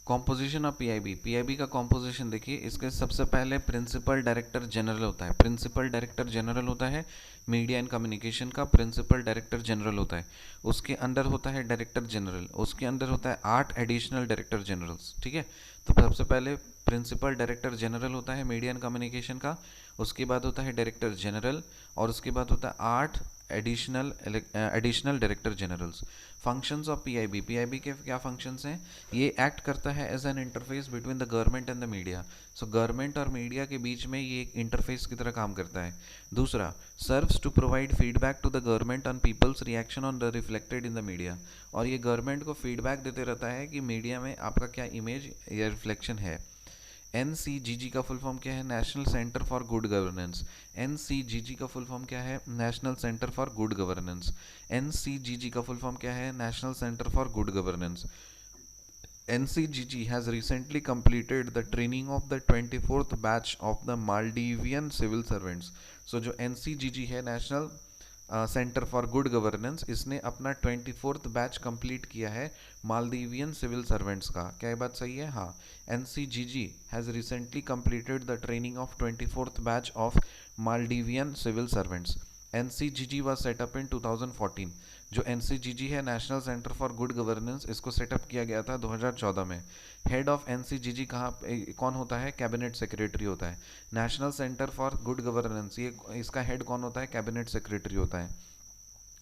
Composition of PIB. PIB का composition देखिए, इसके सबसे पहले प्रिंसिपल डायरेक्टर जनरल होता है। प्रिंसिपल डायरेक्टर जनरल होता है मीडिया एंड कम्युनिकेशन का, प्रिंसिपल डायरेक्टर जनरल होता है। उसके अंडर होता है डायरेक्टर जनरल, उसके अंदर होता है 8 एडिशनल डायरेक्टर जनरल्स। ठीक है, तो सबसे पहले प्रिंसिपल डायरेक्टर जनरल होता है मीडिया एंड कम्युनिकेशन का, उसके बाद होता है डायरेक्टर जनरल, और उसके बाद होता है 8 additional director generals. Functions of PIB. PIB के क्या फंक्शंस हैं? ये एक्ट करता है as an interface between the government and the media. So government और मीडिया के बीच में ये एक इंटरफेस की तरह काम करता है। दूसरा, serves to provide feedback to the government on people's reaction on the reflected in the media. और ये गवर्नमेंट को फीडबैक देते रहता है कि मीडिया में आपका क्या इमेज या रिफ्लेक्शन है। NCGG का फुल फॉर्म क्या है? National centre for good governance. NCGG का फुल फॉर्म क्या है? National centre for good governance. NCGG का फुल फॉर्म क्या है? National centre for good governance. NCGG has recently completed the training of the 24th batch of the Maldivian civil servants. So जो NCGG है, national centre for good governance, इसने अपना 24th batch complete किया है Maldivian civil servants का। क्या ये बात सही है? हाँ। NCGG has recently completed the training of 24th batch of Maldivian civil servants. NCGG was set up in 2014। जो NCGG है, national centre for good governance, इसको सेटअप किया गया था 2014 में। हेड ऑफ NCGG कौन होता है? कैबिनेट सेक्रेटरी होता है। National centre for good governance, ये इसका हेड कौन होता है? कैबिनेट सेक्रेटरी होता है।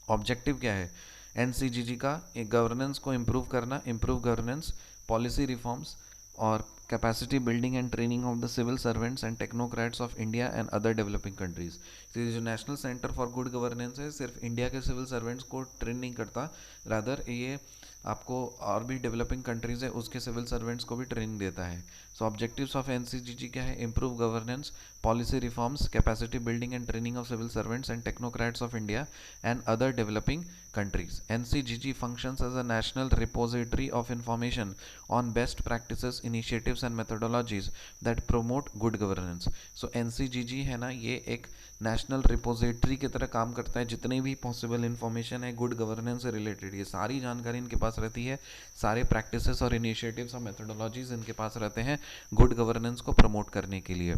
ऑब्जेक्टिव क्या है NCGG का? एक गवर्नेंस को इम्प्रूव करना, इम्प्रूव गवर्नेंस, पॉलिसी रिफॉर्म्स और capacity building and training of the civil servants and technocrats of India and other developing countries. तो ये जो national centre for good governance है, सिर्फ इंडिया के सिविल सर्वेंट्स को ट्रेन नहीं करता, रादर ये आपको और भी डेवलपिंग कंट्रीज है उसके सिविल सर्वेंट्स को भी ट्रेनिंग देता है। सो ऑब्जेक्टिव्स ऑफ NCGG क्या है? Improve governance, policy reforms, capacity building and training of civil servants and technocrats of India and other developing countries. NCGG functions as a national repository of information on best practices, initiatives and methodologies that promote good governance. So NCGG है ना, ये एक national repository की तरह काम करता है। जितनी भी पॉसिबल इन्फॉर्मेशन है गुड गवर्नेंस से रिलेटेड, ये सारी जानकारी इनके पास रहती है। सारे प्रैक्टिसेस और इनिशिएटिव्स और मेथोडोलॉजीज इनके पास रहते हैं गुड गवर्नेंस को प्रमोट करने के लिए।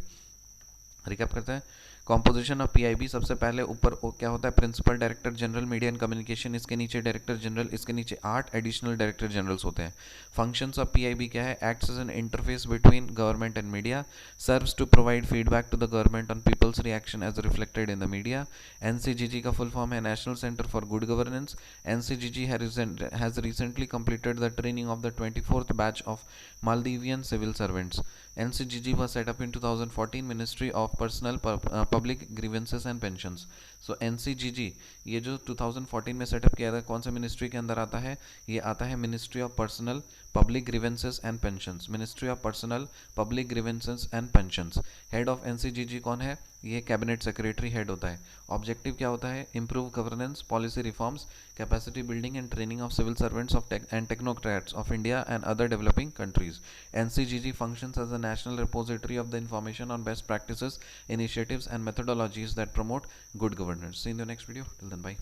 रिकैप करते हैं। कॉम्पोजिशन ऑफ पीआईबी, सबसे पहले ऊपर क्या होता है? Principal director general media and communication, इसके नीचे डायरेक्टर जनरल, इसके नीचे 8 एडिशनल डायरेक्टर जनरल्स होते हैं। फंक्शंस ऑफ पीआईबी क्या है? Acts as an interface between government and media, serves to provide feedback to the government on people's reaction as reflected in the media. NCGG का full form है national centre for good governance. NCGG has recently completed the training of the 24th batch of Maldivian civil servants. NCGG was set up in 2014, Ministry of Personal Public Grievances and Pensions. So NCGG ये जो 2014 में setup किया था, कौन से ministry के अंदर आता है? ये आता है ministry of personnel public grievances and pensions. Ministry of personnel public grievances and pensions. Head of NCGG कौन है? ये कैबिनेट सेक्रेटरी हेड होता है। ऑब्जेक्टिव क्या होता है? Improve governance, policy reforms, capacity building and training of civil servants of and technocrats of India and other developing countries. NCGG functions as a national repository of the information on best practices, initiatives and methodologies that promote good governance. See you in the next video. Till then, bye.